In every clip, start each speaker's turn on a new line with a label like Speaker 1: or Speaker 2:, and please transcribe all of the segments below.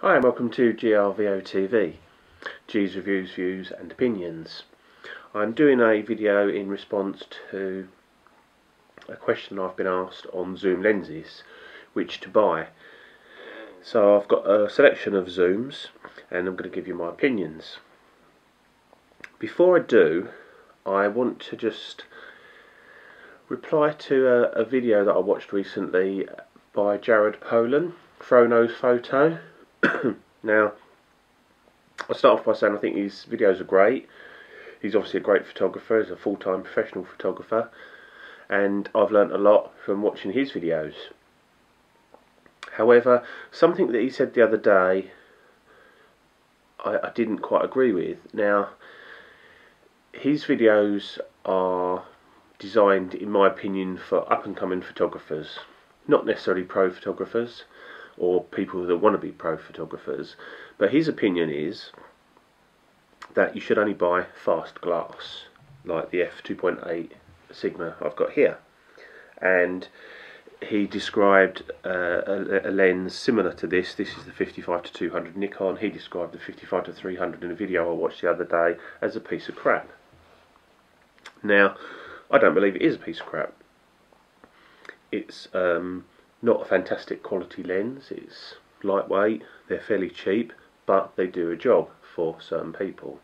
Speaker 1: Hi and welcome to GRVO TV, G's Reviews, Views and Opinions. I'm doing a video in response to a question I've been asked on zoom lenses, which to buy. So I've got a selection of zooms and I'm going to give you my opinions. Before I do, I want to just reply to a video that I watched recently by Jared Poland, Frono's Photo. Now, I'll start off by saying I think his videos are great. He's obviously a great photographer, he's a full-time professional photographer, and I've learnt a lot from watching his videos. However, something that he said the other day I didn't quite agree with. Now, his videos are designed, in my opinion, for up-and-coming photographers, not necessarily pro photographers or people that want to be pro photographers, but his opinion is that you should only buy fast glass like the f2.8 Sigma I've got here. And he described a lens similar to this. This is the 55-200 Nikon. He described the 55-300 in a video I watched the other day as a piece of crap. Now, I don't believe it is a piece of crap. It's not a fantastic quality lens. It's lightweight, they're fairly cheap, but they do a job for certain people.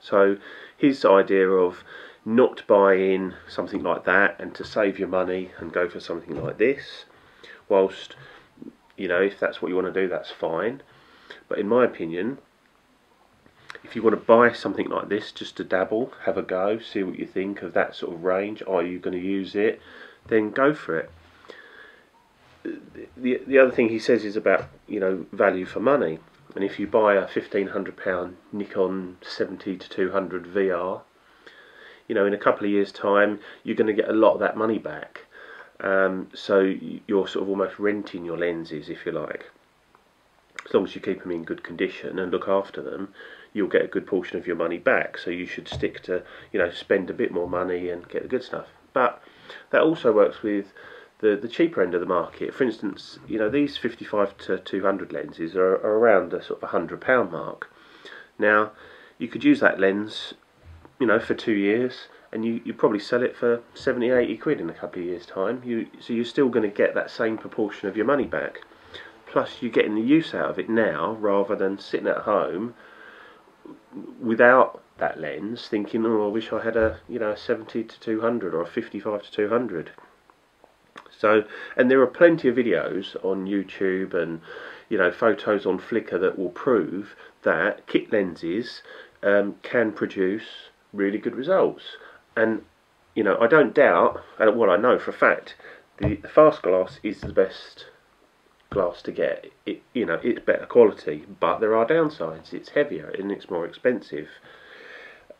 Speaker 1: So his idea of not buying something like that and to save your money and go for something like this, whilst, you know, if that's what you want to do, that's fine. But in my opinion, if you want to buy something like this just to dabble, have a go, see what you think of that sort of range, are you going to use it, then go for it. The other thing he says is about, you know, value for money. And if you buy a £1,500 Nikon 70-200 VR, you know, in a couple of years' time, you're going to get a lot of that money back. So you're sort of almost renting your lenses, if you like. As long as you keep them in good condition and look after them, you'll get a good portion of your money back. So you should stick to, you know, spend a bit more money and get the good stuff. But that also works with the cheaper end of the market. For instance, you know, these 55-200 lenses are around the sort of £100 mark. Now, you could use that lens, you know, for 2 years, and you probably sell it for 70-80 quid in a couple of years' time. So you're still going to get that same proportion of your money back. Plus, you're getting the use out of it now, rather than sitting at home without that lens, thinking, oh, I wish I had a, you know, a 70-200 or a 55-200. So, and there are plenty of videos on YouTube and, you know, photos on Flickr that will prove that kit lenses can produce really good results. And, you know, I don't doubt, and well, I know for a fact, the fast glass is the best glass to get. It, you know, it's better quality, but there are downsides. It's heavier and it's more expensive.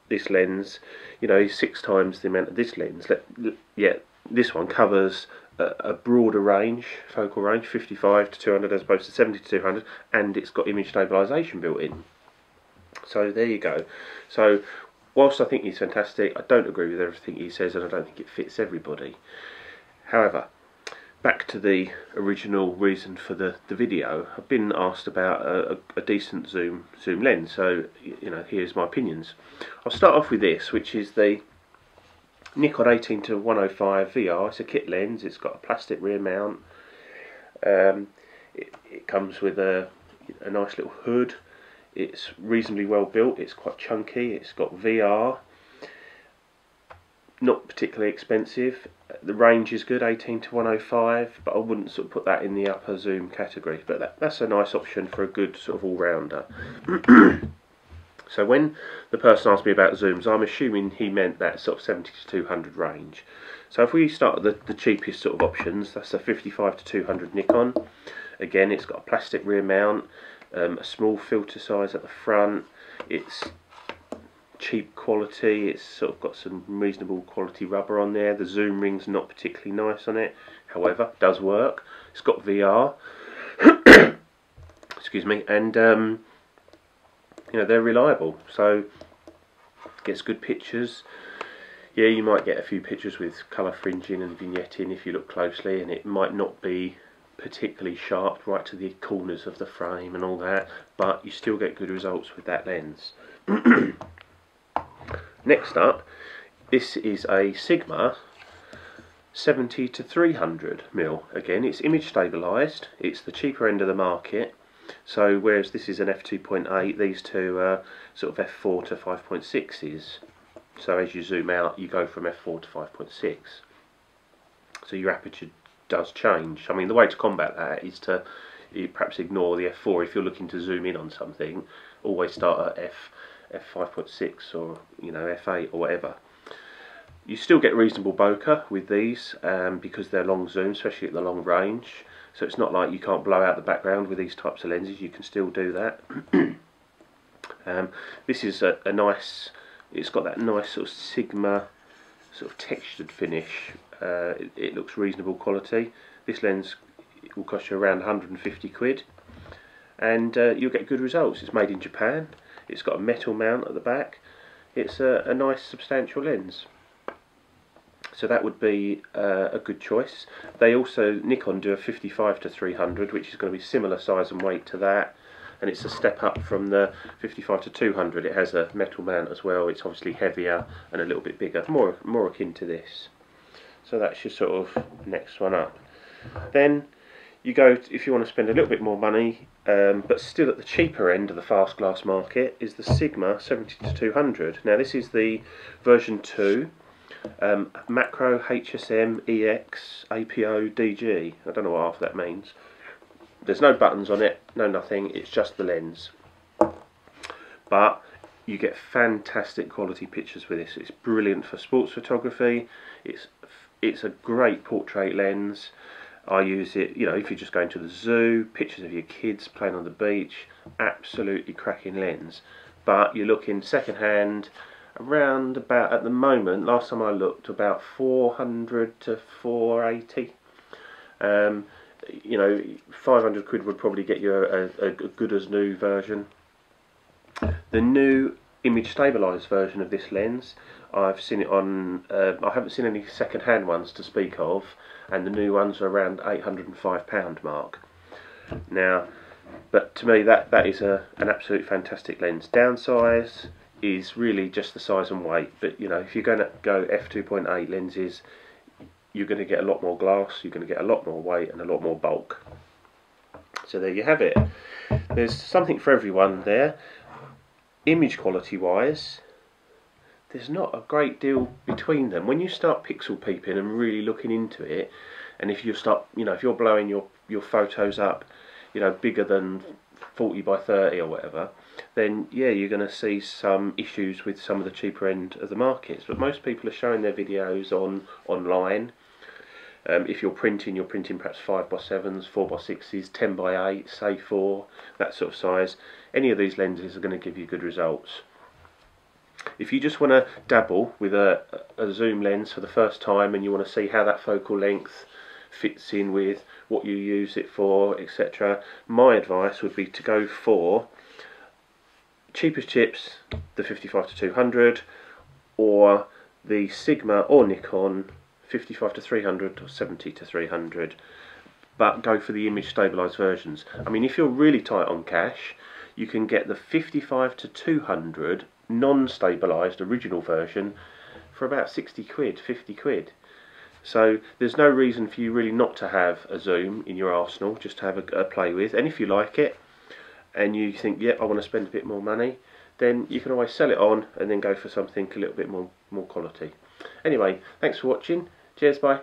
Speaker 1: This lens, you know, is 6 times the amount of this lens. Yet this one covers a broader range, focal range, 55-200 as opposed to 70-200, and it's got image stabilisation built in. So there you go. So whilst I think he's fantastic, I don't agree with everything he says, and I don't think it fits everybody. However, back to the original reason for the video. I've been asked about a decent zoom lens, so, you know, here's my opinions. I'll start off with this, which is the Nikon 18-105 VR. It's a kit lens. It's got a plastic rear mount. It comes with a nice little hood. It's reasonably well built. It's quite chunky. It's got VR. Not particularly expensive. The range is good, 18-105, but I wouldn't sort of put that in the upper zoom category. But that's a nice option for a good sort of all-rounder. So when the person asked me about zooms, I'm assuming he meant that sort of 70-200 range. So if we start at the cheapest sort of options, that's a 55-200 Nikon. Again, it's got a plastic rear mount, a small filter size at the front. It's cheap quality. It's sort of got some reasonable quality rubber on there. The zoom ring's not particularly nice on it, however, it does work. It's got VR. Excuse me, and you know, they're reliable, so gets good pictures. Yeah, you might get a few pictures with colour fringing and vignetting if you look closely, and it might not be particularly sharp right to the corners of the frame and all that, but you still get good results with that lens. Next up, this is a Sigma 70 to 300mm. Again, it's image stabilised, it's the cheaper end of the market. So whereas this is an f2.8, these two are sort of f4 to 5.6s. So as you zoom out, you go from f4 to 5.6. So your aperture does change. I mean, the way to combat that is to perhaps ignore the f4 if you're looking to zoom in on something. Always start at f5.6 or f8 or whatever. You still get reasonable bokeh with these because they're long zoom, especially at the long range. So it's not like you can't blow out the background with these types of lenses. You can still do that. This is a nice. It's got that nice sort of Sigma sort of textured finish. It looks reasonable quality. This lens will cost you around 150 quid, and you'll get good results. It's made in Japan. It's got a metal mount at the back. It's a nice substantial lens. So that would be a good choice. They also, Nikon do a 55 to 300, which is going to be similar size and weight to that, and it's a step up from the 55 to 200. It has a metal mount as well. It's obviously heavier and a little bit bigger, more akin to this. So that's your sort of next one up. Then you go, if you want to spend a little bit more money, but still at the cheaper end of the fast glass market, is the Sigma 70 to 200. Now this is the version 2. Macro HSM EX APO DG. I don't know what half that means. There's no buttons on it, no nothing, it's just the lens. But you get fantastic quality pictures with this. It's brilliant for sports photography. It's a great portrait lens. I use it, if you're just going to the zoo, pictures of your kids playing on the beach, absolutely cracking lens. But you're looking second hand, around about, at the moment, last time I looked, about 400 to 480. 500 quid would probably get you a good as new version. The new image stabilised version of this lens, I've seen it on, I haven't seen any second hand ones to speak of, and the new ones are around £805 mark. Now, but to me that is an absolute fantastic lens. Downsize is really just the size and weight, but if you're going to go f2.8 lenses, you're going to get a lot more glass, you're going to get a lot more weight and a lot more bulk. So there you have it. There's something for everyone there. Image quality wise, there's not a great deal between them. When you start pixel peeping and really looking into it, and if you start, if you're blowing your photos up, bigger than 40 by 30 or whatever, then yeah, you're going to see some issues with some of the cheaper end of the markets. But most people are showing their videos online. If you're printing perhaps 5x7s, 4x6s, 10x8s, A4, that sort of size. Any of these lenses are going to give you good results. If you just want to dabble with a zoom lens for the first time and you want to see how that focal length fits in with what you use it for, etc., my advice would be to go for cheapest chips, the 55 to 200, or the Sigma or Nikon 55 to 300 or 70 to 300, but go for the image stabilised versions. I mean, if you're really tight on cash, you can get the 55 to 200 non-stabilised original version for about 60 quid, 50 quid. So there's no reason for you really not to have a zoom in your arsenal, just to have a play with. And if you like it and you think, yeah, I want to spend a bit more money, then you can always sell it on and then go for something a little bit more quality. Anyway, thanks for watching. Cheers, bye.